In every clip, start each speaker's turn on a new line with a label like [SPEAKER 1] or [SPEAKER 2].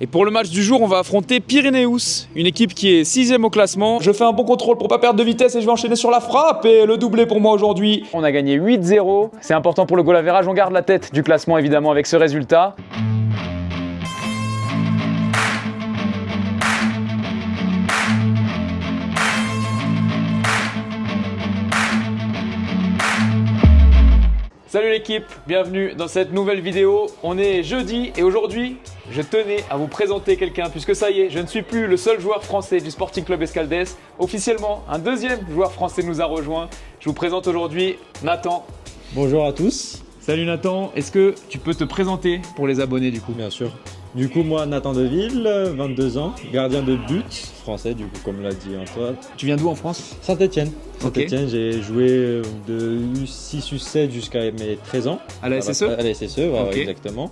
[SPEAKER 1] Et pour le match du jour, on va affronter Pyrénéus, une équipe qui est 6ème au classement. Je fais un bon contrôle pour pas perdre de vitesse et je vais enchaîner sur la frappe et le doublé pour moi aujourd'hui. On a gagné 8-0, c'est important pour le goal average, on garde la tête du classement évidemment avec ce résultat. Salut l'équipe, bienvenue dans cette nouvelle vidéo. On est jeudi et aujourd'hui, je tenais à vous présenter quelqu'un puisque ça y est, je ne suis plus le seul joueur français du Sporting Club Escaldès. Officiellement, un deuxième joueur français nous a rejoint. Je vous présente aujourd'hui Nathan.
[SPEAKER 2] Bonjour à tous.
[SPEAKER 1] Salut Nathan, est-ce que tu peux te présenter pour les abonnés du coup?
[SPEAKER 2] Bien sûr. Du coup, moi, Nathan Deville, 22 ans, gardien de but, français, du coup, comme l'a dit Antoine.
[SPEAKER 1] Tu viens d'où en France?
[SPEAKER 2] Saint-Etienne.
[SPEAKER 1] Ok.
[SPEAKER 2] Saint-Etienne, j'ai joué de U6, U7 jusqu'à mes 13 ans.
[SPEAKER 1] À la SSE?
[SPEAKER 2] À la SSE, ouais,
[SPEAKER 1] Ok.
[SPEAKER 2] exactement.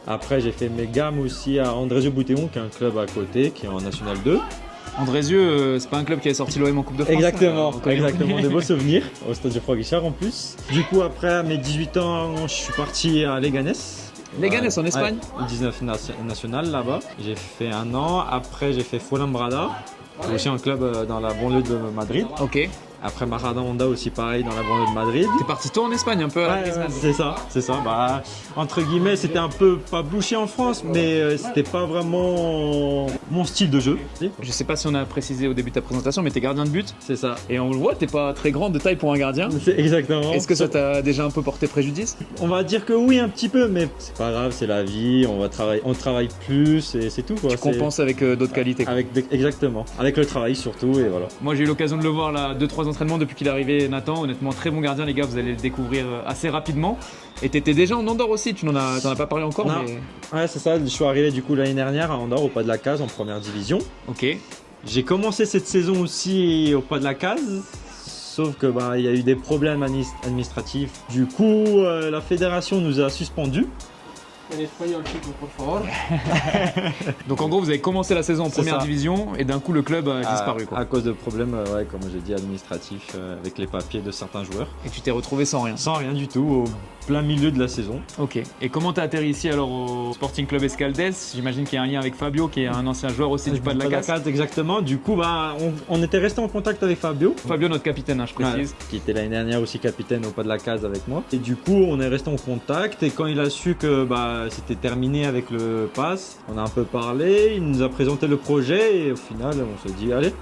[SPEAKER 2] Après, j'ai fait mes gammes aussi à Andrézieux-Boutéon, qui est un club à côté, qui est en National 2.
[SPEAKER 1] Andrézieux, c'est pas un club qui avait sorti l'OM en Coupe de France?
[SPEAKER 2] Exactement,
[SPEAKER 1] on connaît.
[SPEAKER 2] exactement, des beaux souvenirs, au stade du Guichard en plus. Du coup, après, à mes 18 ans, je suis parti à Leganés.
[SPEAKER 1] Leganés en Espagne?
[SPEAKER 2] Ouais, 19 national là-bas. J'ai fait un an. Après, j'ai fait Fuenlabrada, aussi un club dans la banlieue de Madrid.
[SPEAKER 1] Ok.
[SPEAKER 2] Après, Majadahonda aussi pareil dans la banlieue de Madrid.
[SPEAKER 1] T'es parti toi en Espagne un peu à la
[SPEAKER 2] Ouais,
[SPEAKER 1] Griezmann.
[SPEAKER 2] c'est ça. Bah, entre guillemets, c'était un peu pas bouché en France, mais c'était pas vraiment mon style de jeu.
[SPEAKER 1] Je sais pas si on a précisé au début de ta présentation, mais t'es gardien de but.
[SPEAKER 2] C'est ça.
[SPEAKER 1] Et on le voit, t'es pas très grand de taille pour un gardien.
[SPEAKER 2] C'est exactement.
[SPEAKER 1] Est-ce que ça t'a déjà un peu porté préjudice?
[SPEAKER 2] On va dire que oui, un petit peu, mais c'est pas grave, c'est la vie. On travaille plus et c'est tout quoi.
[SPEAKER 1] Tu compenses avec d'autres qualités, quoi.
[SPEAKER 2] Exactement. Avec le travail surtout et voilà.
[SPEAKER 1] Moi j'ai eu l'occasion de le voir là 2-3 entraînements depuis qu'il est arrivé, Nathan. Honnêtement, très bon gardien les gars, vous allez le découvrir assez rapidement. Et t'étais déjà en Andorre aussi, tu t'en as pas parlé encore?
[SPEAKER 2] Non.
[SPEAKER 1] Mais...
[SPEAKER 2] Ouais, c'est ça, je suis arrivé du coup l'année dernière à Andorre au Pas de la Case en première division.
[SPEAKER 1] Ok.
[SPEAKER 2] J'ai commencé cette saison aussi au Pas de la Case. Sauf que il y a eu des problèmes administratifs. Du coup, la fédération nous a suspendus.
[SPEAKER 1] Donc en gros, vous avez commencé la saison en
[SPEAKER 2] C'est
[SPEAKER 1] première
[SPEAKER 2] ça.
[SPEAKER 1] division et d'un coup le club a disparu, quoi.
[SPEAKER 2] À cause de problèmes, comme j'ai dit, administratifs avec les papiers de certains joueurs.
[SPEAKER 1] Et tu t'es retrouvé sans rien.
[SPEAKER 2] Sans rien du tout, au plein milieu de la saison.
[SPEAKER 1] Ok. Et comment t'as atterri ici alors au Sporting Club Escaldès? J'imagine qu'il y a un lien avec Fabio qui est un ancien joueur aussi du Pas de la Case.
[SPEAKER 2] Exactement. Du coup, on était resté en contact avec Fabio.
[SPEAKER 1] Fabio, notre capitaine, hein, je précise.
[SPEAKER 2] Ouais, qui était l'année dernière aussi capitaine au Pas de la Case avec moi. Et du coup, on est resté en contact. Et quand il a su que c'était terminé avec le pass, on a un peu parlé. Il nous a présenté le projet et au final, on s'est dit allez,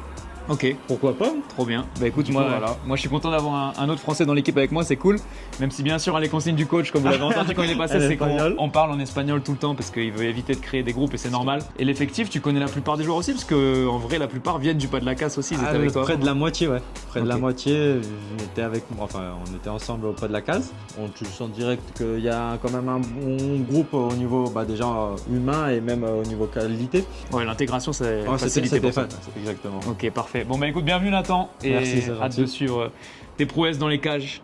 [SPEAKER 1] Ok.
[SPEAKER 2] pourquoi pas.
[SPEAKER 1] Trop bien. Bah écoute,
[SPEAKER 2] Du
[SPEAKER 1] moi,
[SPEAKER 2] coup, voilà.
[SPEAKER 1] moi je suis content d'avoir un autre Français dans l'équipe avec moi, c'est cool. Même si bien sûr les consignes du coach, comme vous l'avez entendu quand il est passé,
[SPEAKER 2] En
[SPEAKER 1] c'est qu'on
[SPEAKER 2] espagnol.
[SPEAKER 1] on parle en espagnol tout le temps parce qu'il veut éviter de créer des groupes et c'est normal. Et l'effectif, tu connais la plupart des joueurs aussi parce que en vrai la plupart viennent du Pas de la Casse aussi, ils étaient avec toi.
[SPEAKER 2] Près de la moitié, ouais. Près de la
[SPEAKER 1] Ok.
[SPEAKER 2] moitié, on était ensemble au Pas de la Case. Tu sens direct qu'il y a quand même un bon groupe au niveau déjà humain et même au niveau qualité.
[SPEAKER 1] Ouais, l'intégration c'est
[SPEAKER 2] Ouais,
[SPEAKER 1] facilité pour ça.
[SPEAKER 2] exactement.
[SPEAKER 1] Ok, parfait. Bon bah écoute, bienvenue Nathan et
[SPEAKER 2] Merci, c'est
[SPEAKER 1] hâte
[SPEAKER 2] gentil.
[SPEAKER 1] de suivre tes prouesses dans les cages.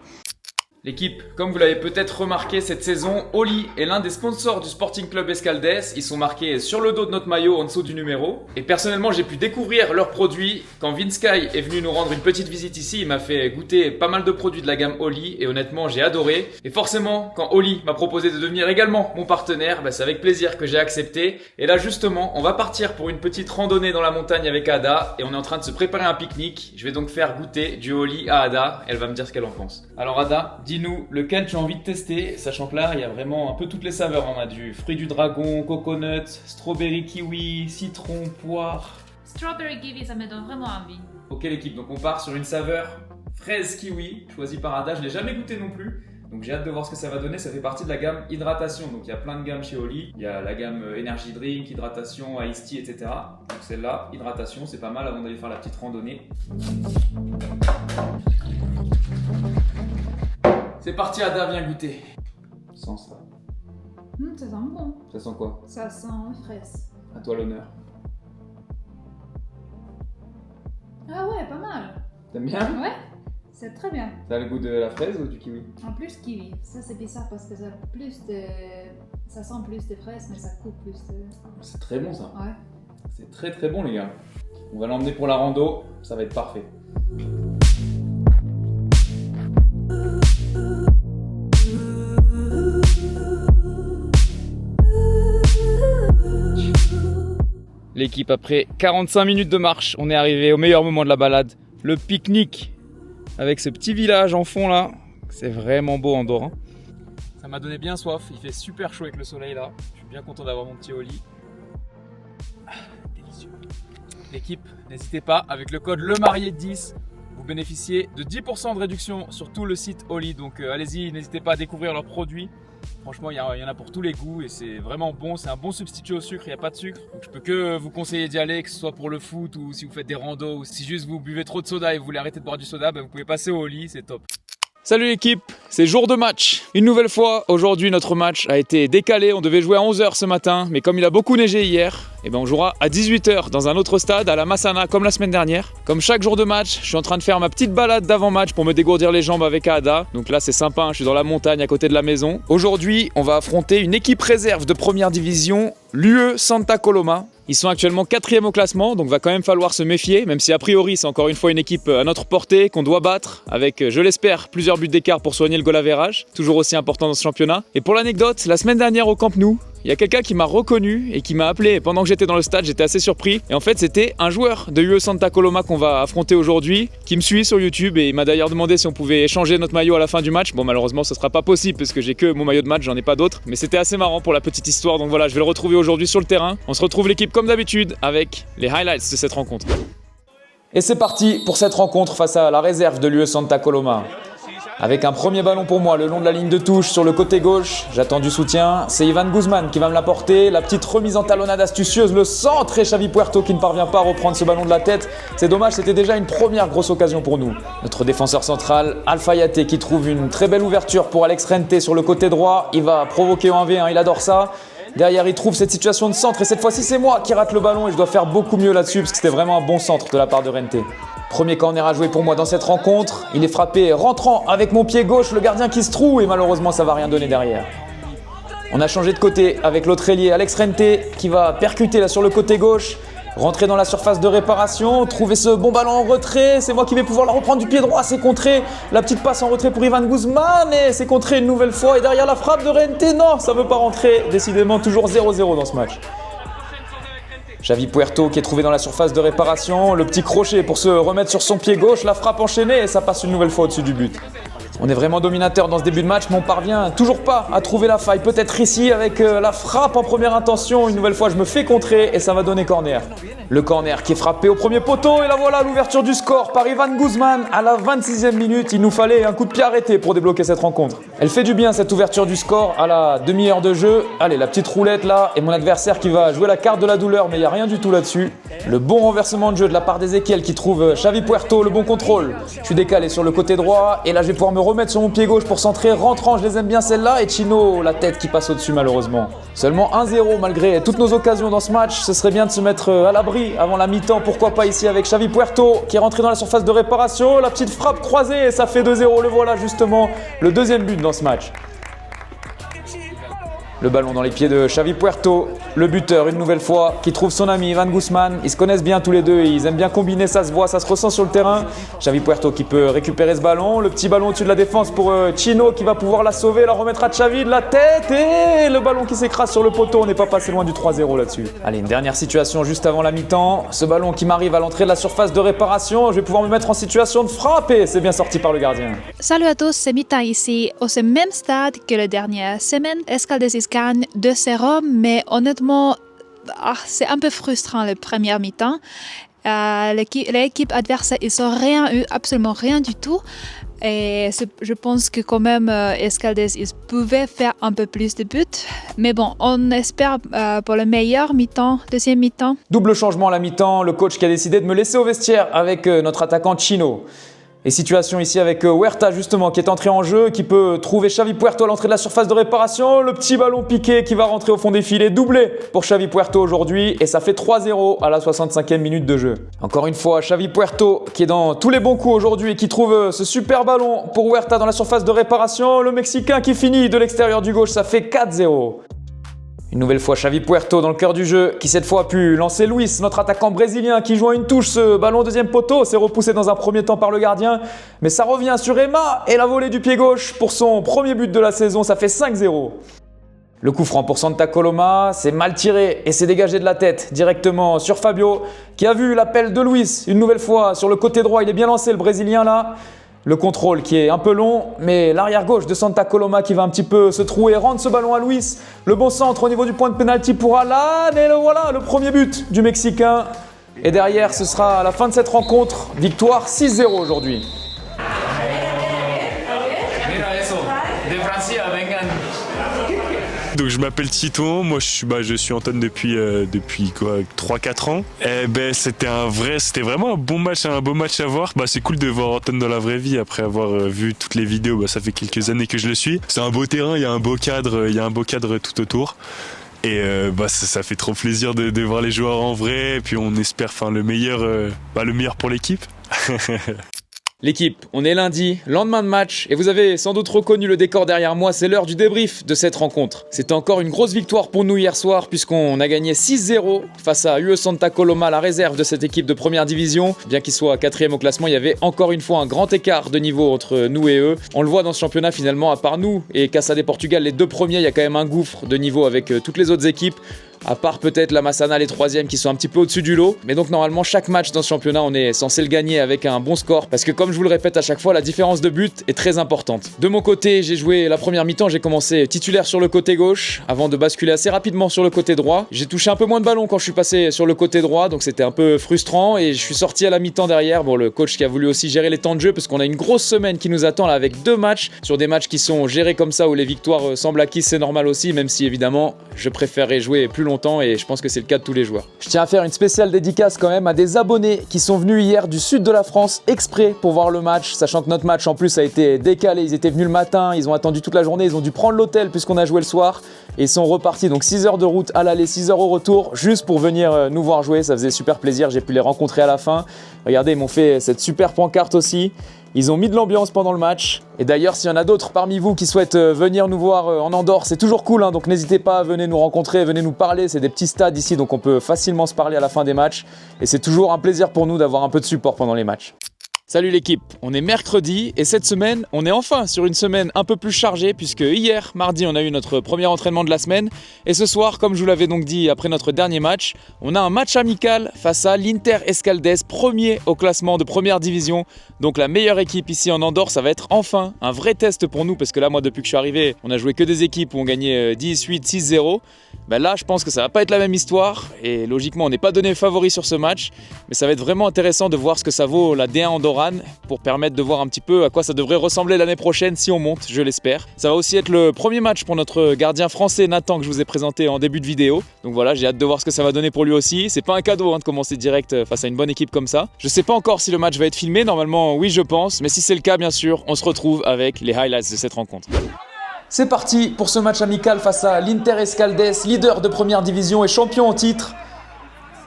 [SPEAKER 1] L'équipe, comme vous l'avez peut-être remarqué cette saison, Oli est l'un des sponsors du Sporting Club Escaldès. Ils sont marqués sur le dos de notre maillot en dessous du numéro. Et personnellement, j'ai pu découvrir leurs produits. Quand Vinsky est venu nous rendre une petite visite ici, il m'a fait goûter pas mal de produits de la gamme Oli et honnêtement, j'ai adoré. Et forcément, quand Oli m'a proposé de devenir également mon partenaire, c'est avec plaisir que j'ai accepté. Et là justement, on va partir pour une petite randonnée dans la montagne avec Ada et on est en train de se préparer un pique-nique. Je vais donc faire goûter du Oli à Ada. Elle va me dire ce qu'elle en pense. Alors Ada, dis-nous lequel tu as envie de tester, sachant que là, il y a vraiment un peu toutes les saveurs. On a du fruit du dragon, coconut, strawberry kiwi, citron, poire.
[SPEAKER 3] Strawberry kiwi, ça me donne vraiment envie.
[SPEAKER 1] Ok l'équipe, donc on part sur une saveur fraise kiwi, choisie par Ada. Je l'ai jamais goûté non plus, donc j'ai hâte de voir ce que ça va donner. Ça fait partie de la gamme hydratation, donc il y a plein de gammes chez Oli. Il y a la gamme energy drink, hydratation, iced tea, etc. Donc celle-là, hydratation, c'est pas mal avant d'aller faire la petite randonnée. C'est parti Ada, viens goûter. Sans ça.
[SPEAKER 3] Ça sent bon.
[SPEAKER 1] Ça sent quoi?
[SPEAKER 3] Ça sent fraise.
[SPEAKER 1] À toi l'honneur.
[SPEAKER 3] Ah ouais, pas mal.
[SPEAKER 1] T'aimes bien?
[SPEAKER 3] Ouais, c'est très bien.
[SPEAKER 1] T'as le goût de la fraise ou du kiwi?
[SPEAKER 3] En plus kiwi, ça c'est bizarre parce que ça sent plus de fraises mais ça coupe plus de...
[SPEAKER 1] C'est très bon ça.
[SPEAKER 3] Ouais.
[SPEAKER 1] C'est très très bon les gars. On va l'emmener pour la rando, ça va être parfait. l'équipe, après 45 minutes de marche, on est arrivé au meilleur moment de la balade. Le pique-nique avec ce petit village en fond là. C'est vraiment beau Andorre. Hein. Ça m'a donné bien soif. Il fait super chaud avec le soleil là. Je suis bien content d'avoir mon petit Oli. Délicieux. L'équipe, n'hésitez pas, avec le code LEMARIÉ10, vous bénéficiez de 10% de réduction sur tout le site Oli. Donc allez-y, n'hésitez pas à découvrir leurs produits. Franchement, il y en a pour tous les goûts et c'est vraiment bon. C'est un bon substitut au sucre, il n'y a pas de sucre. Donc je peux que vous conseiller d'y aller, que ce soit pour le foot ou si vous faites des randos ou si juste vous buvez trop de soda et vous voulez arrêter de boire du soda, vous pouvez passer au Oli, c'est top. Salut l'équipe, c'est jour de match. Une nouvelle fois, aujourd'hui notre match a été décalé. On devait jouer à 11h ce matin, mais comme il a beaucoup neigé hier, on jouera à 18h dans un autre stade, à la Massana, comme la semaine dernière. Comme chaque jour de match, je suis en train de faire ma petite balade d'avant-match pour me dégourdir les jambes avec Ada. Donc là c'est sympa, je suis dans la montagne à côté de la maison. Aujourd'hui, on va affronter une équipe réserve de première division, l'UE Santa Coloma. Ils sont actuellement 4e au classement, donc va quand même falloir se méfier, même si a priori c'est encore une fois une équipe à notre portée, qu'on doit battre, avec, je l'espère, plusieurs buts d'écart pour soigner le goal average, toujours aussi important dans ce championnat. Et pour l'anecdote, la semaine dernière au Camp Nou, il y a quelqu'un qui m'a reconnu et qui m'a appelé pendant que j'étais dans le stade, j'étais assez surpris. Et en fait c'était un joueur de UE Santa Coloma qu'on va affronter aujourd'hui, qui me suit sur YouTube et il m'a d'ailleurs demandé si on pouvait échanger notre maillot à la fin du match. Bon malheureusement ce sera pas possible parce que j'ai que mon maillot de match, j'en ai pas d'autres. Mais c'était assez marrant pour la petite histoire, donc voilà, je vais le retrouver aujourd'hui sur le terrain. On se retrouve l'équipe comme d'habitude avec les highlights de cette rencontre. Et c'est parti pour cette rencontre face à la réserve de l'UE Santa Coloma. Avec un premier ballon pour moi le long de la ligne de touche sur le côté gauche, j'attends du soutien, c'est Ivan Guzman qui va me l'apporter, la petite remise en talonnade astucieuse, le centre et Xavi Puerto qui ne parvient pas à reprendre ce ballon de la tête. C'est dommage, c'était déjà une première grosse occasion pour nous. Notre défenseur central, Alpha Yaté, qui trouve une très belle ouverture pour Alex Rente sur le côté droit, il va provoquer en 1v1, il adore ça. Derrière, il trouve cette situation de centre et cette fois-ci, c'est moi qui rate le ballon et je dois faire beaucoup mieux là-dessus parce que c'était vraiment un bon centre de la part de Rente. Premier corner à jouer pour moi dans cette rencontre. Il est frappé rentrant avec mon pied gauche, le gardien qui se trouve et malheureusement, ça va rien donner derrière. On a changé de côté avec l'autre ailier, Alex Rente, qui va percuter là sur le côté gauche. Rentrer dans la surface de réparation, trouver ce bon ballon en retrait, c'est moi qui vais pouvoir la reprendre du pied droit, c'est contré, la petite passe en retrait pour Ivan Guzman et c'est contré une nouvelle fois et derrière la frappe de Rente, non, ça ne veut pas rentrer, décidément toujours 0-0 dans ce match. Xavi Puerto qui est trouvé dans la surface de réparation, le petit crochet pour se remettre sur son pied gauche, la frappe enchaînée et ça passe une nouvelle fois au-dessus du but. On est vraiment dominateur dans ce début de match, mais on parvient toujours pas à trouver la faille. Peut-être ici avec la frappe en première intention. Une nouvelle fois, je me fais contrer et ça va donner corner. Le corner qui est frappé au premier poteau et là voilà l'ouverture du score par Ivan Guzman à la 26e minute. Il nous fallait un coup de pied arrêté pour débloquer cette rencontre. Elle fait du bien cette ouverture du score à la demi-heure de jeu. Allez, la petite roulette là et mon adversaire qui va jouer la carte de la douleur, mais il n'y a rien du tout là-dessus. Le bon renversement de jeu de la part d'Ezequiel qui trouve Xavi Puerto, le bon contrôle. Je suis décalé sur le côté droit et là je vais pouvoir me remettre sur mon pied gauche pour centrer, rentrant, je les aime bien celle-là et Chino, la tête qui passe au-dessus malheureusement. Seulement 1-0 malgré toutes nos occasions dans ce match, ce serait bien de se mettre à l'abri avant la mi-temps, pourquoi pas ici avec Xavi Puerto qui est rentré dans la surface de réparation, la petite frappe croisée et ça fait 2-0, le voilà justement, le deuxième but dans ce match. Le ballon dans les pieds de Xavi Puerto, le buteur une nouvelle fois qui trouve son ami Ivan Guzman. Ils se connaissent bien tous les deux, ils aiment bien combiner, ça se voit, ça se ressent sur le terrain. Xavi Puerto qui peut récupérer ce ballon, le petit ballon au-dessus de la défense pour Chino qui va pouvoir la sauver, la remettre à Xavi de la tête et le ballon qui s'écrase sur le poteau. On n'est pas passé loin du 3-0 là-dessus. Allez, une dernière situation juste avant la mi-temps. Ce ballon qui m'arrive à l'entrée de la surface de réparation, je vais pouvoir me mettre en situation de frappe et c'est bien sorti par le gardien.
[SPEAKER 4] Salut à tous, c'est Mita ici, au même stade que la dernière semaine. Escaldes gagne 2-0, mais honnêtement, c'est un peu frustrant le premier mi-temps. L'équipe adverse, ils n'ont rien eu, absolument rien du tout. Et je pense que quand même, Escaldes, ils pouvaient faire un peu plus de buts. Mais bon, on espère pour le meilleur mi-temps, deuxième mi-temps.
[SPEAKER 1] Double changement à la mi-temps, le coach qui a décidé de me laisser au vestiaire avec notre attaquant Chino. Et situation ici avec Huerta justement qui est entré en jeu, qui peut trouver Xavi Puerto à l'entrée de la surface de réparation. Le petit ballon piqué qui va rentrer au fond des filets, doublé pour Xavi Puerto aujourd'hui. Et ça fait 3-0 à la 65e minute de jeu. Encore une fois, Xavi Puerto qui est dans tous les bons coups aujourd'hui et qui trouve ce super ballon pour Huerta dans la surface de réparation. Le Mexicain qui finit de l'extérieur du gauche, ça fait 4-0. Une nouvelle fois Xavi Puerto dans le cœur du jeu qui cette fois a pu lancer Luis, notre attaquant brésilien qui joue à une touche ce ballon deuxième poteau, c'est repoussé dans un premier temps par le gardien mais ça revient sur Emma et la volée du pied gauche pour son premier but de la saison, ça fait 5-0. Le coup franc pour Santa Coloma, c'est mal tiré et c'est dégagé de la tête directement sur Fabio qui a vu l'appel de Luis une nouvelle fois sur le côté droit. Il est bien lancé le Brésilien là. Le contrôle qui est un peu long, mais l'arrière gauche de Santa Coloma qui va un petit peu se trouer, rendre ce ballon à Luis. Le bon centre au niveau du point de pénalty pour Alan et voilà le premier but du Mexicain. Et derrière ce sera à la fin de cette rencontre, victoire 6-0 aujourd'hui.
[SPEAKER 5] Donc je m'appelle Tito, moi je suis Anton depuis 3-4 ans. Et c'était vraiment un bon match, un beau match à voir. C'est cool de voir Anton dans la vraie vie après avoir vu toutes les vidéos, ça fait quelques années que je le suis. C'est un beau terrain, il y a un beau cadre tout autour. Et ça fait trop plaisir de voir les joueurs en vrai, et puis on espère le meilleur pour l'équipe.
[SPEAKER 1] L'équipe, on est lundi, lendemain de match, et vous avez sans doute reconnu le décor derrière moi, c'est l'heure du débrief de cette rencontre. C'était encore une grosse victoire pour nous hier soir, puisqu'on a gagné 6-0 face à UE Santa Coloma, la réserve de cette équipe de première division. Bien qu'il soit 4e au classement, il y avait encore une fois un grand écart de niveau entre nous et eux. On le voit dans ce championnat finalement, à part nous et Casa de Portugal, les deux premiers, il y a quand même un gouffre de niveau avec toutes les autres équipes. À part peut-être la Massana, les 3e qui sont un petit peu au-dessus du lot. Mais donc normalement chaque match dans ce championnat on est censé le gagner avec un bon score. Parce que comme je vous le répète à chaque fois, la différence de but est très importante. De mon côté, j'ai joué la première mi-temps, j'ai commencé titulaire sur le côté gauche avant de basculer assez rapidement sur le côté droit. J'ai touché un peu moins de ballon quand je suis passé sur le côté droit, donc c'était un peu frustrant. Et je suis sorti à la mi-temps derrière. Bon, le coach qui a voulu aussi gérer les temps de jeu parce qu'on a une grosse semaine qui nous attend là avec 2 matchs. Sur des matchs qui sont gérés comme ça où les victoires semblent acquises, c'est normal aussi. Même si évidemment je préférerais jouer plus longtemps et je pense que c'est le cas de tous les joueurs. Je tiens à faire une spéciale dédicace quand même à des abonnés qui sont venus hier du sud de la France exprès pour voir le match, sachant que notre match en plus a été décalé. Ils étaient venus le matin, ils ont attendu toute la journée, ils ont dû prendre l'hôtel puisqu'on a joué le soir et ils sont repartis. Donc 6 heures de route à l'aller, 6 heures au retour, juste pour venir nous voir jouer. Ça faisait super plaisir, j'ai pu les rencontrer à la fin. Regardez, ils m'ont fait cette super pancarte aussi. Ils ont mis de l'ambiance pendant le match. Et d'ailleurs, s'il y en a d'autres parmi vous qui souhaitent venir nous voir en Andorre, c'est toujours cool, donc n'hésitez pas, venez nous rencontrer, venez nous parler. C'est des petits stades ici, donc on peut facilement se parler à la fin des matchs. Et c'est toujours un plaisir pour nous d'avoir un peu de support pendant les matchs. Salut l'équipe, on est mercredi et cette semaine, on est enfin sur une semaine un peu plus chargée puisque hier, mardi, on a eu notre premier entraînement de la semaine et ce soir, comme je vous l'avais donc dit après notre dernier match, on a un match amical face à l'Inter Escaldes, premier au classement de première division, donc la meilleure équipe ici en Andorre. Ça va être enfin un vrai test pour nous parce que là, moi, depuis que je suis arrivé, on a joué que des équipes où on gagnait 10-8, 6-0. Là, je pense que ça va pas être la même histoire et logiquement, on n'est pas donné favori sur ce match, mais ça va être vraiment intéressant de voir ce que ça vaut la D1 Andorra pour permettre de voir un petit peu à quoi ça devrait ressembler l'année prochaine si on monte, je l'espère. Ça va aussi être le premier match pour notre gardien français Nathan que je vous ai présenté en début de vidéo. Donc voilà, j'ai hâte de voir ce que ça va donner pour lui aussi. C'est pas un cadeau de commencer direct face à une bonne équipe comme ça. Je sais pas encore si le match va être filmé, normalement oui je pense, mais si c'est le cas bien sûr, on se retrouve avec les highlights de cette rencontre. C'est parti pour ce match amical face à l'Inter Escaldes, leader de première division et champion en titre.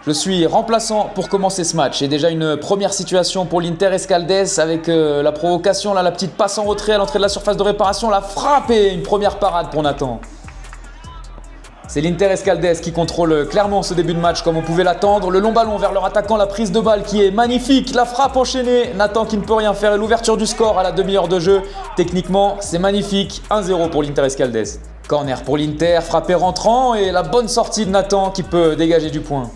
[SPEAKER 1] Je suis remplaçant pour commencer ce match. Et déjà une première situation pour l'Inter Escaldes avec la provocation, là, la petite passe en retrait à l'entrée de la surface de réparation, la frappe et une première parade pour Nathan. C'est l'Inter Escaldes qui contrôle clairement ce début de match comme on pouvait l'attendre. Le long ballon vers leur attaquant, la prise de balle qui est magnifique, la frappe enchaînée. Nathan qui ne peut rien faire et l'ouverture du score à la demi-heure de jeu. Techniquement, c'est magnifique. 1-0 pour l'Inter Escaldes. Corner pour l'Inter, frappé rentrant et la bonne sortie de Nathan qui peut dégager du point.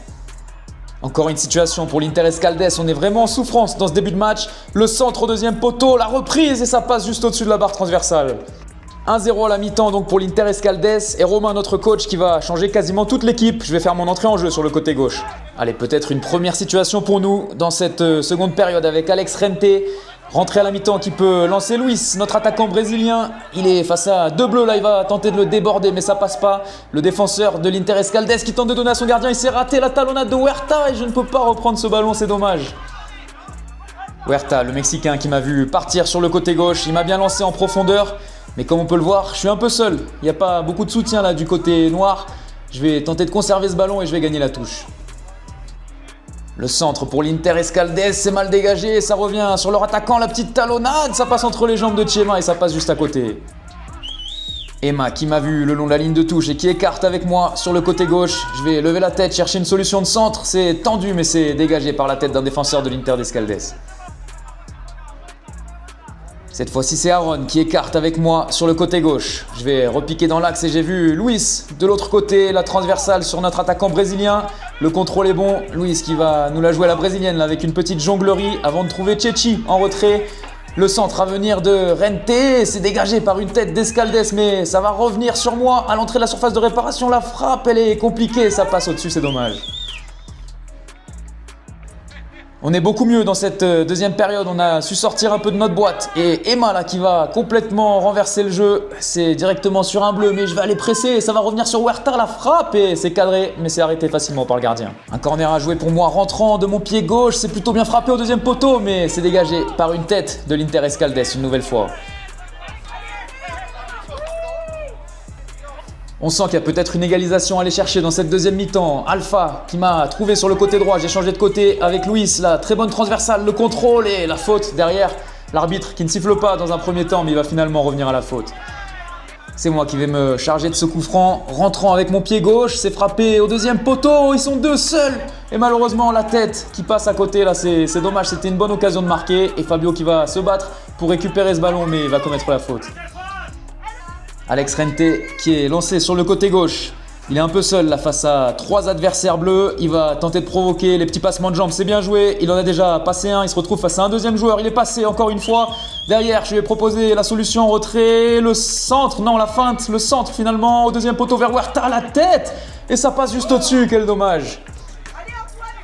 [SPEAKER 1] Encore une situation pour l'Inter Escaldes, on est vraiment en souffrance dans ce début de match. Le centre au deuxième poteau, la reprise et ça passe juste au-dessus de la barre transversale. 1-0 à la mi-temps donc pour l'Inter Escaldes et Romain, notre coach, qui va changer quasiment toute l'équipe. Je vais faire mon entrée en jeu sur le côté gauche. Allez, peut-être une première situation pour nous dans cette seconde période avec Alex Rente. Rentré à la mi-temps qui peut lancer Luis, notre attaquant brésilien. Il est face à deux bleus, là il va tenter de le déborder mais ça passe pas. Le défenseur de l'Inter Escaldes qui tente de donner à son gardien, il s'est raté, la talonnade de Huerta et je ne peux pas reprendre ce ballon, c'est dommage. Huerta, le Mexicain qui m'a vu partir sur le côté gauche, il m'a bien lancé en profondeur. Mais comme on peut le voir, je suis un peu seul. Il n'y a pas beaucoup de soutien là du côté noir. Je vais tenter de conserver ce ballon et je vais gagner la touche. Le centre pour l'Inter Escaldes, c'est mal dégagé et ça revient sur leur attaquant, la petite talonnade, ça passe entre les jambes de Chema et ça passe juste à côté. Emma qui m'a vu le long de la ligne de touche et qui écarte avec moi sur le côté gauche. Je vais lever la tête, chercher une solution de centre, c'est tendu mais c'est dégagé par la tête d'un défenseur de l'Inter Escaldes. Cette fois-ci, c'est Aaron qui écarte avec moi sur le côté gauche. Je vais repiquer dans l'axe et j'ai vu Luis de l'autre côté, la transversale sur notre attaquant brésilien. Le contrôle est bon. Luis qui va nous la jouer à la brésilienne là, avec une petite jonglerie avant de trouver Tchétchi en retrait. Le centre à venir de Rente, c'est dégagé par une tête d'Escaldes, mais ça va revenir sur moi à l'entrée de la surface de réparation. La frappe, elle est compliquée, ça passe au-dessus, c'est dommage. On est beaucoup mieux dans cette deuxième période, on a su sortir un peu de notre boîte. Et Emma là qui va complètement renverser le jeu, c'est directement sur un bleu, mais je vais aller presser et ça va revenir sur Huerta, la frappe et c'est cadré, mais c'est arrêté facilement par le gardien. Un corner à jouer pour moi, rentrant de mon pied gauche, c'est plutôt bien frappé au deuxième poteau, mais c'est dégagé par une tête de l'Inter Escaldes une nouvelle fois. On sent qu'il y a peut-être une égalisation à aller chercher dans cette deuxième mi-temps. Alpha qui m'a trouvé sur le côté droit, j'ai changé de côté avec Luis, la très bonne transversale, le contrôle et la faute derrière. L'arbitre qui ne siffle pas dans un premier temps mais il va finalement revenir à la faute. C'est moi qui vais me charger de ce coup franc, rentrant avec mon pied gauche, c'est frappé au deuxième poteau, ils sont deux seuls. Et malheureusement la tête qui passe à côté, là c'est dommage, c'était une bonne occasion de marquer. Et Fabio qui va se battre pour récupérer ce ballon mais il va commettre la faute. Alex Rente qui est lancé sur le côté gauche. Il est un peu seul là face à 3 adversaires bleus. Il va tenter de provoquer les petits passements de jambes. C'est bien joué. Il en a déjà passé un. Il se retrouve face à un deuxième joueur. Il est passé encore une fois. Derrière, je lui ai proposé la solution en retrait. Le centre, non la feinte. Le centre finalement au deuxième poteau vers Huerta. La tête. Et ça passe juste au-dessus. Quel dommage.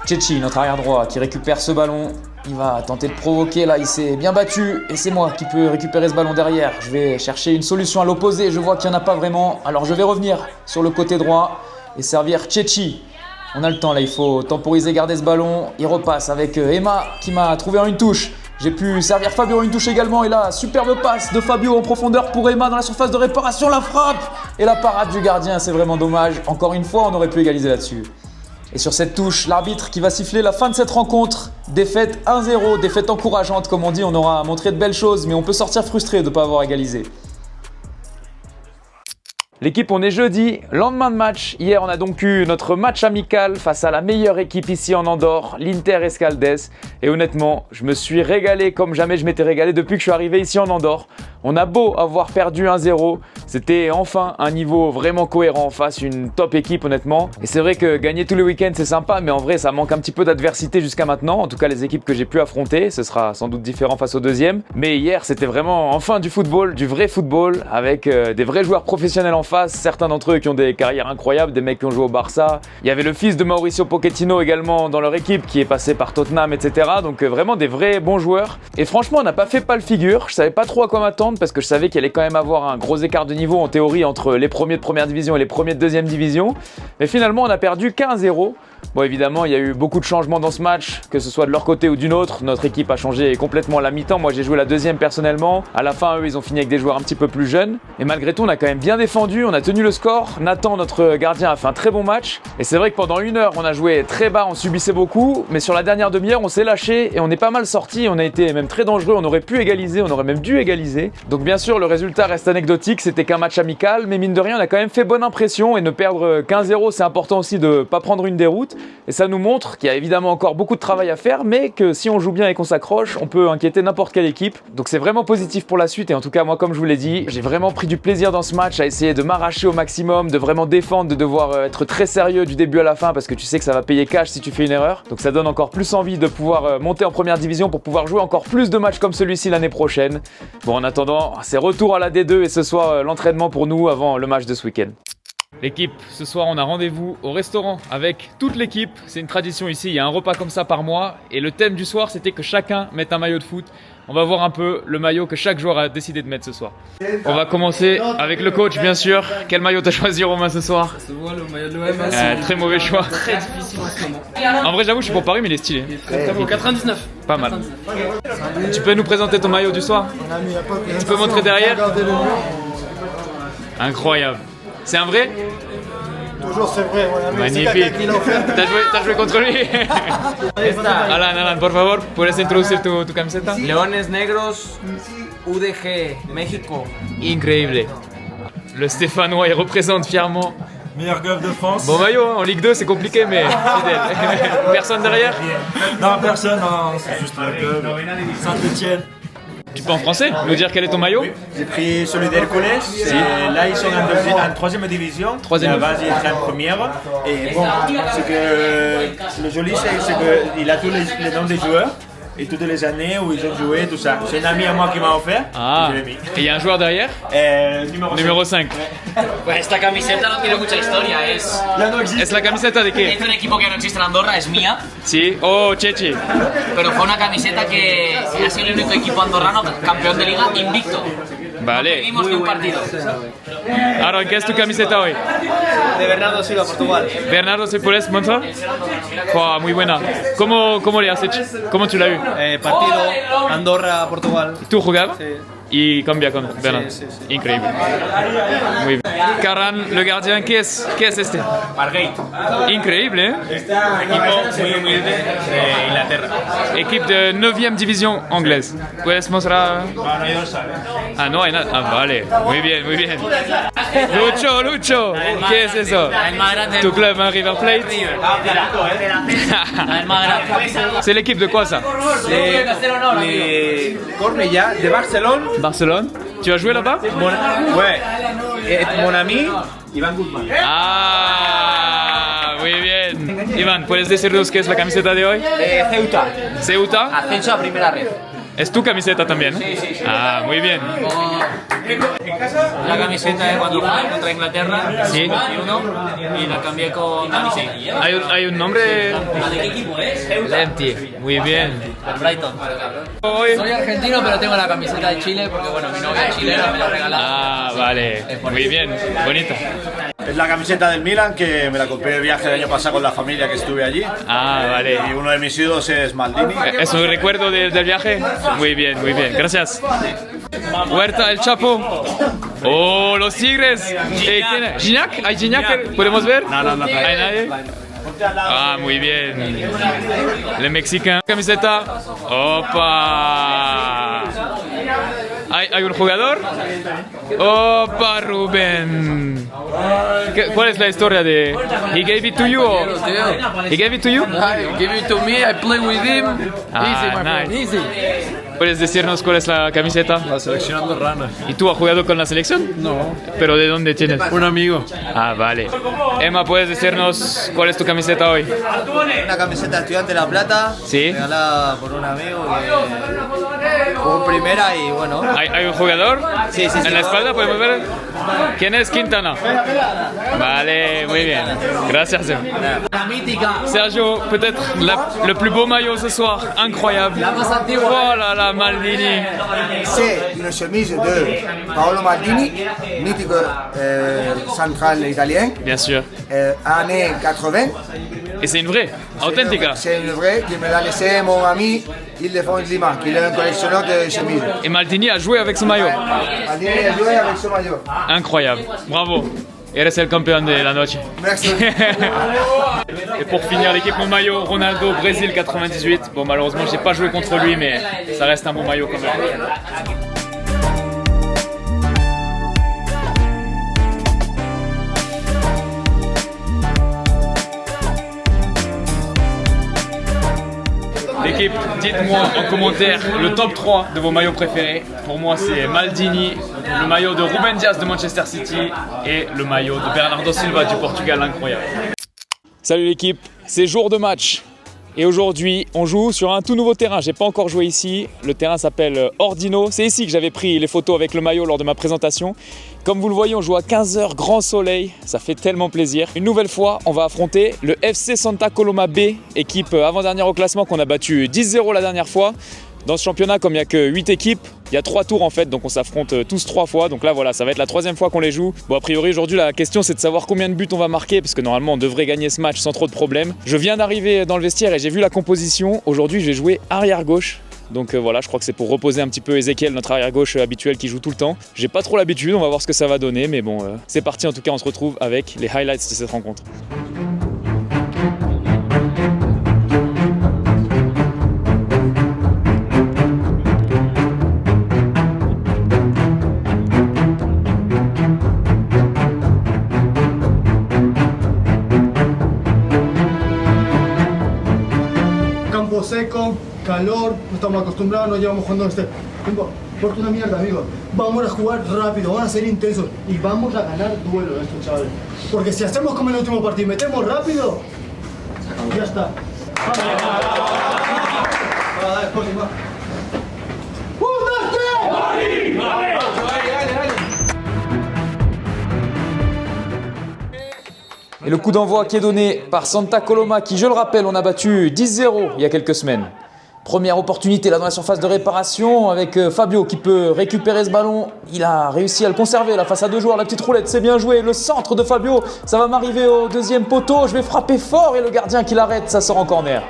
[SPEAKER 1] Tchétchi, notre arrière droit, qui récupère ce ballon. Il va tenter de provoquer là, il s'est bien battu et c'est moi qui peux récupérer ce ballon derrière. Je vais chercher une solution à l'opposé, je vois qu'il n'y en a pas vraiment. Alors je vais revenir sur le côté droit et servir Tchétchi. On a le temps là, il faut temporiser, garder ce ballon. Il repasse avec Emma qui m'a trouvé en une touche. J'ai pu servir Fabio en une touche également et là, superbe passe de Fabio en profondeur pour Emma dans la surface de réparation, la frappe et la parade du gardien, c'est vraiment dommage. Encore une fois, on aurait pu égaliser là-dessus. Et sur cette touche, l'arbitre qui va siffler la fin de cette rencontre. Défaite 1-0, défaite encourageante comme on dit, on aura montré de belles choses, mais on peut sortir frustré de ne pas avoir égalisé. L'équipe, on est jeudi, lendemain de match. Hier, on a donc eu notre match amical face à la meilleure équipe ici en Andorre, l'Inter Escaldes. Et honnêtement, je me suis régalé comme jamais je m'étais régalé depuis que je suis arrivé ici en Andorre. On a beau avoir perdu 1-0, c'était enfin un niveau vraiment cohérent face à une top équipe honnêtement. Et c'est vrai que gagner tous les week-ends c'est sympa, mais en vrai ça manque un petit peu d'adversité jusqu'à maintenant. En tout cas les équipes que j'ai pu affronter, ce sera sans doute différent face au deuxième. Mais hier c'était vraiment enfin du football, du vrai football, avec des vrais joueurs professionnels en face. Certains d'entre eux qui ont des carrières incroyables, des mecs qui ont joué au Barça. Il y avait le fils de Mauricio Pochettino également dans leur équipe qui est passé par Tottenham, etc. Donc vraiment des vrais bons joueurs. Et franchement on n'a pas fait pâle figure, je savais pas trop à quoi m'attendre parce que je savais qu'il allait quand même avoir un gros écart de niveau en théorie entre les premiers de première division et les premiers de deuxième division. Mais finalement on a perdu 15-0. Bon évidemment il y a eu beaucoup de changements dans ce match, que ce soit de leur côté ou d'une autre. Notre équipe a changé complètement à la mi-temps, moi j'ai joué la deuxième personnellement. À la fin eux ils ont fini avec des joueurs un petit peu plus jeunes. Et malgré tout on a quand même bien défendu, on a tenu le score. Nathan notre gardien a fait un très bon match. Et c'est vrai que pendant 1 heure on a joué très bas, on subissait beaucoup. Mais sur la dernière demi-heure on s'est lâché et on est pas mal sorti. On a été même très dangereux, on aurait pu égaliser, on aurait même dû égaliser. Donc bien sûr le résultat reste anecdotique, c'était qu'un match amical. Mais mine de rien on a quand même fait bonne impression. Et ne perdre 15-0 c'est important aussi de pas prendre une déroute. Et ça nous montre qu'il y a évidemment encore beaucoup de travail à faire, mais que si on joue bien et qu'on s'accroche, on peut inquiéter n'importe quelle équipe. Donc c'est vraiment positif pour la suite et en tout cas moi comme je vous l'ai dit, j'ai vraiment pris du plaisir dans ce match à essayer de m'arracher au maximum, de vraiment défendre, de devoir être très sérieux du début à la fin parce que tu sais que ça va payer cash si tu fais une erreur. Donc ça donne encore plus envie de pouvoir monter en première division pour pouvoir jouer encore plus de matchs comme celui-ci l'année prochaine. Bon en attendant, c'est retour à la D2 et ce soir l'entraînement pour nous avant le match de ce week-end. L'équipe, ce soir on a rendez-vous au restaurant avec toute l'équipe. C'est une tradition ici, il y a un repas comme ça par mois. Et le thème du soir c'était que chacun mette un maillot de foot. On va voir un peu le maillot que chaque joueur a décidé de mettre ce soir. On va commencer avec le coach bien sûr. Quel maillot t'as choisi Romain ce soir?
[SPEAKER 6] Ça se voit, le maillot de l'OM.
[SPEAKER 1] Très mauvais choix.
[SPEAKER 6] Très difficile en ce moment.
[SPEAKER 1] En vrai j'avoue je suis pour Paris mais il est stylé.
[SPEAKER 6] Très beau. 99.
[SPEAKER 1] Pas mal. Tu peux nous présenter ton maillot du soir? Tu peux montrer derrière? Incroyable. C'est un vrai?
[SPEAKER 7] Toujours c'est vrai, ouais.
[SPEAKER 1] Magnifique. T'as joué contre lui? Alan, por favor, ¿puedes introducir tu camiseta?
[SPEAKER 8] Leones Negros, UDG, México.
[SPEAKER 1] Incroyable. Le Stéphanois, il représente fièrement.
[SPEAKER 9] Meilleur golf de France.
[SPEAKER 1] Bon maillot, hein, en Ligue 2, c'est compliqué, mais fidèle. Personne derrière?
[SPEAKER 9] Non, personne, non, c'est juste le club. Saint-Etienne.
[SPEAKER 1] Tu peux en français nous dire quel est ton maillot?
[SPEAKER 9] J'ai pris celui d'Hercules. Là, ils sont en troisième division.
[SPEAKER 1] Troisième.
[SPEAKER 9] À la base, ils étaient en première. Et bon, c'est que le joli, c'est qu'il a tous les noms des joueurs. Et toutes les années où ils ont joué, tout ça. C'est un ami à moi qui m'a offert.
[SPEAKER 1] Ah,
[SPEAKER 9] Je l'ai mis.
[SPEAKER 1] et il y a un joueur derrière? Numéro 5.
[SPEAKER 8] Pues esta camiseta no tiene mucha historia,
[SPEAKER 1] ¿Es la camiseta de qué?
[SPEAKER 8] es un equipo que no existe en Andorra, es mía,
[SPEAKER 1] Sí. Oh, Chechi.
[SPEAKER 8] pero fue una camiseta que ha sido el único equipo andorrano campeón de liga invicto.
[SPEAKER 1] Vale.
[SPEAKER 8] Perdimos ni un partido.
[SPEAKER 1] Aaron, ¿qué es tu camiseta hoy?
[SPEAKER 6] De Bernardo Silva, Portugal.
[SPEAKER 1] Bernardo, ¿se puedes montar? Oh, muy buena. ¿Cómo le has hecho? ¿Cómo tú la has eu?
[SPEAKER 6] Partido Andorra, Portugal.
[SPEAKER 1] ¿Tú jugabas?
[SPEAKER 6] Sí.
[SPEAKER 1] Y cambia con Bernardo.
[SPEAKER 6] Sí.
[SPEAKER 1] Increíble. Muy bien. Karan, le gardien, ¿qué es este?
[SPEAKER 9] Margate.
[SPEAKER 1] Increíble, ¿eh?
[SPEAKER 9] Equipo muy humilde de Inglaterra.
[SPEAKER 1] Équipe de 9e division anglaise. ¿Puedes mostrar?
[SPEAKER 9] No hay dorsal.
[SPEAKER 1] Ah, no hay nada. Ah, vale. Muy bien, muy bien. Lucho, ¿qué es eso?
[SPEAKER 8] El más grande.
[SPEAKER 1] ¿Tu club, hein, River Plate?
[SPEAKER 8] El más grande.
[SPEAKER 1] C'est l'équipe de quoi ça?
[SPEAKER 9] Les Cornellà de Barcelone.
[SPEAKER 1] Barcelone. Tu as joué là-bas?
[SPEAKER 9] Ouais. Et mon ami, Ivan Guzman.
[SPEAKER 1] Ah, muy bien. Iván, ¿puedes decirnos qué es la camiseta de hoy?
[SPEAKER 8] Ceuta.
[SPEAKER 1] Ceuta.
[SPEAKER 8] Ascenso a primera red.
[SPEAKER 1] Es tu camiseta también, ¿eh?
[SPEAKER 8] Sí.
[SPEAKER 1] Ah, muy bien.
[SPEAKER 8] La camiseta de cuando jugué contra Inglaterra,
[SPEAKER 1] Sí.
[SPEAKER 8] 21, y la cambié con camiseta.
[SPEAKER 1] ¿Hay un nombre?
[SPEAKER 8] ¿De qué equipo es?
[SPEAKER 1] Lenti. Muy bien.
[SPEAKER 8] El Brighton.
[SPEAKER 1] Hoy.
[SPEAKER 8] Soy argentino, pero tengo la camiseta de Chile porque, bueno, mi novia es chilena, me la regaló.
[SPEAKER 1] Ah, vale. Muy bien. Bonita.
[SPEAKER 9] Es la camiseta del Milan que me la compré de viaje el año pasado con la familia que estuve allí.
[SPEAKER 1] Ah, vale.
[SPEAKER 9] Y uno de mis ídolos es Maldini.
[SPEAKER 1] ¿Es un recuerdo del viaje? Muy bien, muy bien. Gracias. Huerta, el Chapo. Oh, los Tigres. ¿Gignac? ¿Hay Gignac? ¿Podemos ver?
[SPEAKER 9] No.
[SPEAKER 1] ¿Hay nadie? Ah, muy bien. Le Mexicain. Camiseta. Opa. ¿Hay un jugador? Opa, Rubén. ¿Cuál es la historia de? He gave it to you or? He gave it to you?
[SPEAKER 6] Give it to me, I play with him.
[SPEAKER 1] Ah, nice.
[SPEAKER 6] Easy.
[SPEAKER 1] ¿Puedes decirnos cuál es la camiseta?
[SPEAKER 6] La selección andorrana.
[SPEAKER 1] ¿Y tú has jugado con la selección?
[SPEAKER 6] No.
[SPEAKER 1] ¿Pero de dónde tienes?
[SPEAKER 6] Un amigo.
[SPEAKER 1] Ah, vale. Emma, ¿puedes decirnos cuál es tu camiseta hoy?
[SPEAKER 10] Una camiseta de Estudiante de La Plata,
[SPEAKER 1] Sí.
[SPEAKER 10] regalada por un amigo que jugó primera y bueno.
[SPEAKER 1] ¿Hay un jugador?
[SPEAKER 10] Sí.
[SPEAKER 1] ¿En la espalda podemos ver? ¿Quién es Quintana? Vale, muy bien. Gracias, Emma.
[SPEAKER 8] La mítica.
[SPEAKER 1] Sergio, peut-être le plus beau maillot ce soir. Incroyable. Oh là là, Maldini.
[SPEAKER 7] C'est une chemise de Paolo Maldini, mythique central italien,
[SPEAKER 1] Bien sûr.
[SPEAKER 7] années 80.
[SPEAKER 1] Et c'est une vraie, authentique.
[SPEAKER 7] C'est une vraie qui me l'a laissé mon ami Ildefonso Lima, qui est un collectionneur de chemises.
[SPEAKER 1] Et Maldini a joué avec ce maillot.
[SPEAKER 7] Maldini a joué avec ce maillot.
[SPEAKER 1] Incroyable. Bravo. Eres el campeón de la noche.
[SPEAKER 7] Merci.
[SPEAKER 1] Et pour finir, l'équipe mon maillot, Ronaldo, Brésil 98. Bon, malheureusement, j'ai pas joué contre lui, mais ça reste un bon maillot quand même. L'équipe, dites-moi en commentaire le top 3 de vos maillots préférés. Pour moi, c'est Maldini, le maillot de Ruben Dias de Manchester City et le maillot de Bernardo Silva du Portugal, incroyable. Salut l'équipe, c'est jour de match. Et aujourd'hui, on joue sur un tout nouveau terrain. J'ai pas encore joué ici. Le terrain s'appelle Ordino. C'est ici que j'avais pris les photos avec le maillot lors de ma présentation. Comme vous le voyez, on joue à 15h, grand soleil. Ça fait tellement plaisir. Une nouvelle fois, on va affronter le FC Santa Coloma B, équipe avant-dernière au classement qu'on a battu 10-0 la dernière fois. Dans ce championnat, comme il n'y a que 8 équipes, il y a 3 tours en fait, donc on s'affronte tous 3 fois. Donc là voilà, ça va être la 3e fois qu'on les joue. Bon, a priori aujourd'hui la question c'est de savoir combien de buts on va marquer, parce que normalement on devrait gagner ce match sans trop de problèmes. Je viens d'arriver dans le vestiaire et j'ai vu la composition. Aujourd'hui je vais jouer arrière gauche. Donc voilà, je crois que c'est pour reposer un petit peu Ezekiel, notre arrière gauche habituel qui joue tout le temps. J'ai pas trop l'habitude, on va voir ce que ça va donner, mais bon, c'est parti. En tout cas, on se retrouve avec les highlights de cette rencontre.
[SPEAKER 11] seco, calor, no estamos acostumbrados, no llevamos jugando este. Porque una mierda, amigos. Vamos a jugar rápido, vamos a ser intensos y vamos a ganar duelo estos chavales. Porque si hacemos como en el último partido, metemos rápido, ya está.
[SPEAKER 1] Et le coup d'envoi qui est donné par Santa Coloma qui, je le rappelle, on a battu 10-0 il y a quelques semaines. Première opportunité là dans la surface de réparation avec Fabio qui peut récupérer ce ballon. Il a réussi à le conserver là face à deux joueurs. La petite roulette, c'est bien joué. Le centre de Fabio, ça va m'arriver au deuxième poteau. Je vais frapper fort et le gardien qui l'arrête, ça sort en corner.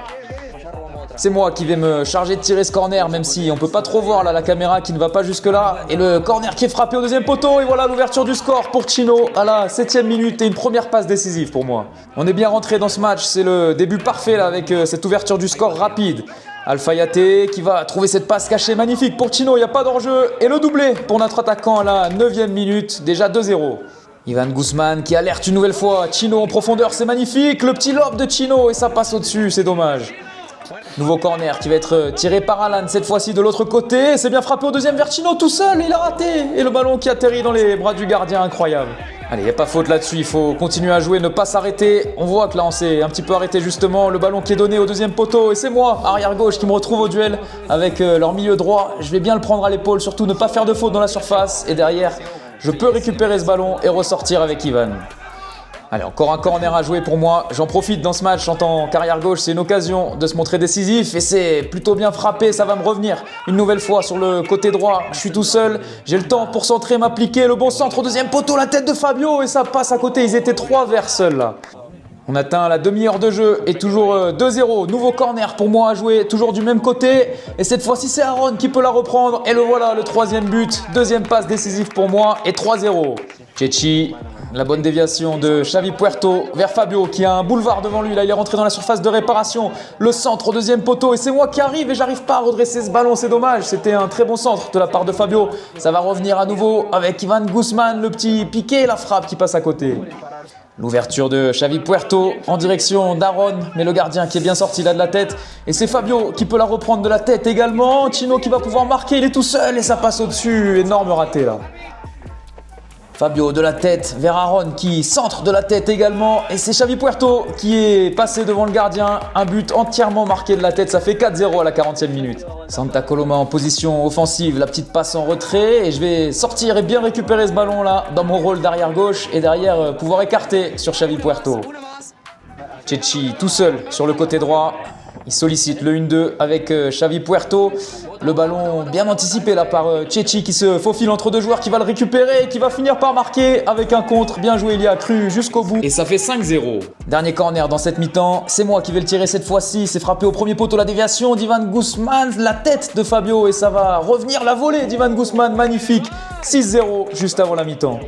[SPEAKER 1] C'est moi qui vais me charger de tirer ce corner, même si on peut pas trop voir là la caméra qui ne va pas jusque là. Et le corner qui est frappé au deuxième poteau. Et voilà l'ouverture du score pour Chino à la 7e minute et une première passe décisive pour moi. On est bien rentré dans ce match. C'est le début parfait là avec cette ouverture du score rapide. Alpha Yaté qui va trouver cette passe cachée magnifique pour Chino, il n'y a pas d'enjeu. Et le doublé pour notre attaquant à la 9e minute, déjà 2-0. Ivan Guzman qui alerte une nouvelle fois. Chino en profondeur, c'est magnifique. Le petit lob de Chino et ça passe au-dessus, c'est dommage. Nouveau corner qui va être tiré par Alan, cette fois-ci de l'autre côté. C'est bien frappé au deuxième vers Chino tout seul, il a raté. Et le ballon qui atterrit dans les bras du gardien, incroyable. Allez, il n'y a pas faute là-dessus, il faut continuer à jouer, ne pas s'arrêter. On voit que là on s'est un petit peu arrêté justement. Le ballon qui est donné au deuxième poteau et c'est moi, arrière gauche, qui me retrouve au duel avec leur milieu droit. Je vais bien le prendre à l'épaule, surtout ne pas faire de faute dans la surface. Et derrière, je peux récupérer ce ballon et ressortir avec Ivan. Allez, encore un corner à jouer pour moi. J'en profite dans ce match en tant qu'arrière gauche. C'est une occasion de se montrer décisif et c'est plutôt bien frappé. Ça va me revenir une nouvelle fois sur le côté droit. Je suis tout seul. J'ai le temps pour centrer, m'appliquer. Le bon centre au deuxième poteau, la tête de Fabio et ça passe à côté. Ils étaient 3 vers seuls là. On atteint la demi-heure de jeu et toujours 2-0. Nouveau corner pour moi à jouer, toujours du même côté. Et cette fois-ci, c'est Aaron qui peut la reprendre. Et le voilà, le 3e but. 2e passe décisive pour moi et 3-0. Tchéchi. La bonne déviation de Xavi Puerto vers Fabio qui a un boulevard devant lui. Là, il est rentré dans la surface de réparation. Le centre au deuxième poteau et c'est moi qui arrive et j'arrive pas à redresser ce ballon. C'est dommage. C'était un très bon centre de la part de Fabio. Ça va revenir à nouveau avec Ivan Guzman, le petit piqué et la frappe qui passe à côté. L'ouverture de Xavi Puerto en direction d'Aaron, mais le gardien qui est bien sorti là de la tête. Et c'est Fabio qui peut la reprendre de la tête également. Chino qui va pouvoir marquer, il est tout seul et ça passe au-dessus. Énorme raté là. Fabio de la tête vers Aaron qui centre de la tête également. Et c'est Xavi Puerto qui est passé devant le gardien. Un but entièrement marqué de la tête. Ça fait 4-0 à la 40e minute. Santa Coloma en position offensive. La petite passe en retrait. Et je vais sortir et bien récupérer ce ballon là dans mon rôle d'arrière gauche. Et derrière pouvoir écarter sur Xavi Puerto. Tchéchi tout seul sur le côté droit. Il sollicite le 1-2 avec Xavi Puerto. Le ballon bien anticipé là par Tchéchi qui se faufile entre deux joueurs, qui va le récupérer et qui va finir par marquer avec un contre. Bien joué, il y a cru jusqu'au bout. Et ça fait 5-0. Dernier corner dans cette mi-temps. C'est moi qui vais le tirer cette fois-ci. C'est frappé au premier poteau, la déviation d'Ivan Guzman. La tête de Fabio et ça va revenir la volée d'Ivan Guzman. Magnifique. 6-0 juste avant la mi-temps.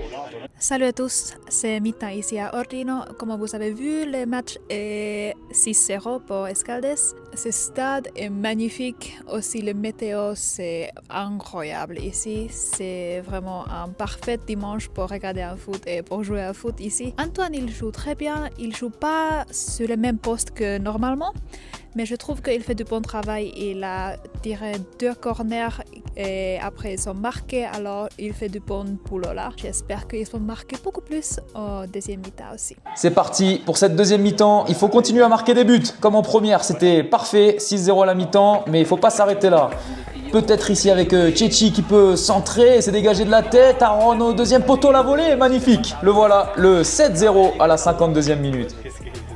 [SPEAKER 4] Salut à tous, c'est Mita ici à Ordino. Comme vous avez vu, le match est 6-0 pour Escaldes. Ce stade est magnifique, aussi le météo c'est incroyable ici. C'est vraiment un parfait dimanche pour regarder un foot et pour jouer à foot ici. Antoine il joue très bien, il joue pas sur le même poste que normalement. Mais je trouve qu'il fait du bon travail. Il a tiré 2 corners et après ils sont marqués. Alors il fait du bon boulot là. J'espère qu'ils vont marquer beaucoup plus au deuxième mi-temps aussi.
[SPEAKER 1] C'est parti pour cette deuxième mi-temps. Il faut continuer à marquer des buts. Comme en première, c'était parfait. 6-0 à la mi-temps. Mais il ne faut pas s'arrêter là. Peut-être ici avec Tchéchi qui peut centrer et s'est dégagé de la tête. Aaron au deuxième poteau, la volée. Magnifique. Le voilà, le 7-0 à la 52e minute.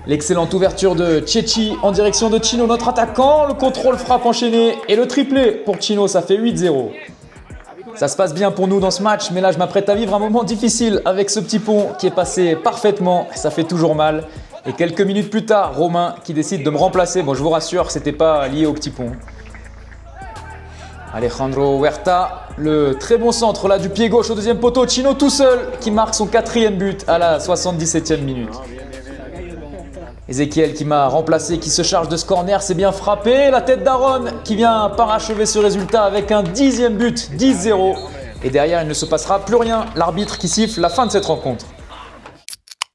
[SPEAKER 1] L'excellente ouverture de Tchéchi en direction de Chino, notre attaquant. Le contrôle frappe enchaîné et le triplé pour Chino, ça fait 8-0. Ça se passe bien pour nous dans ce match, mais là je m'apprête à vivre un moment difficile avec ce petit pont qui est passé parfaitement. Ça fait toujours mal. Et quelques minutes plus tard, Romain qui décide de me remplacer. Bon, je vous rassure, c'était pas lié au petit pont. Alejandro Huerta, le très bon centre là du pied gauche au deuxième poteau. Chino tout seul qui marque son 4e but à la 77e minute. Ezequiel qui m'a remplacé, qui se charge de ce corner, c'est bien frappé. La tête d'Aaron qui vient parachever ce résultat avec un 10e but, 10-0. Et derrière, il ne se passera plus rien. L'arbitre qui siffle la fin de cette rencontre.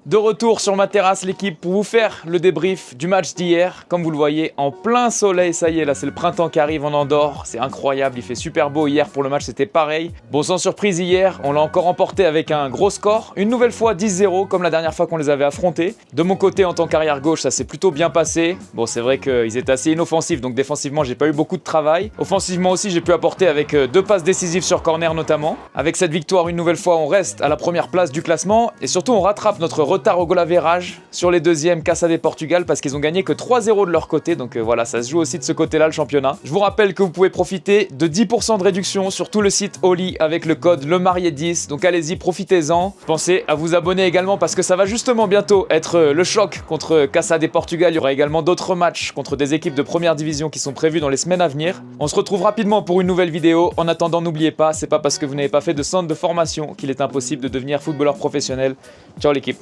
[SPEAKER 1] De retour sur ma terrasse l'équipe pour vous faire le débrief du match d'hier. Comme vous le voyez, en plein soleil, ça y est, là c'est le printemps qui arrive en Andorre. C'est incroyable, il fait super beau. Hier pour le match c'était pareil. Bon, sans surprise hier, on l'a encore emporté avec un gros score. Une nouvelle fois 10-0 comme la dernière fois qu'on les avait affrontés. De mon côté en tant qu'arrière gauche, ça s'est plutôt bien passé. Bon, c'est vrai qu'ils étaient assez inoffensifs, donc défensivement j'ai pas eu beaucoup de travail. Offensivement aussi j'ai pu apporter avec 2 passes décisives sur corner notamment. Avec cette victoire une nouvelle fois on reste à la première place du classement. Et surtout on rattrape notre retard au goal average sur les deuxièmes Casa de Portugal parce qu'ils ont gagné que 3-0 de leur côté, donc voilà, ça se joue aussi de ce côté-là le championnat. Je vous rappelle que vous pouvez profiter de 10% de réduction sur tout le site Oli avec le code LEMARIER10, donc allez-y, profitez-en. Pensez à vous abonner également parce que ça va justement bientôt être le choc contre Casa de Portugal. Il y aura également d'autres matchs contre des équipes de première division qui sont prévus dans les semaines à venir. On se retrouve rapidement pour une nouvelle vidéo. En attendant, n'oubliez pas, c'est pas parce que vous n'avez pas fait de centre de formation qu'il est impossible de devenir footballeur professionnel. Ciao l'équipe.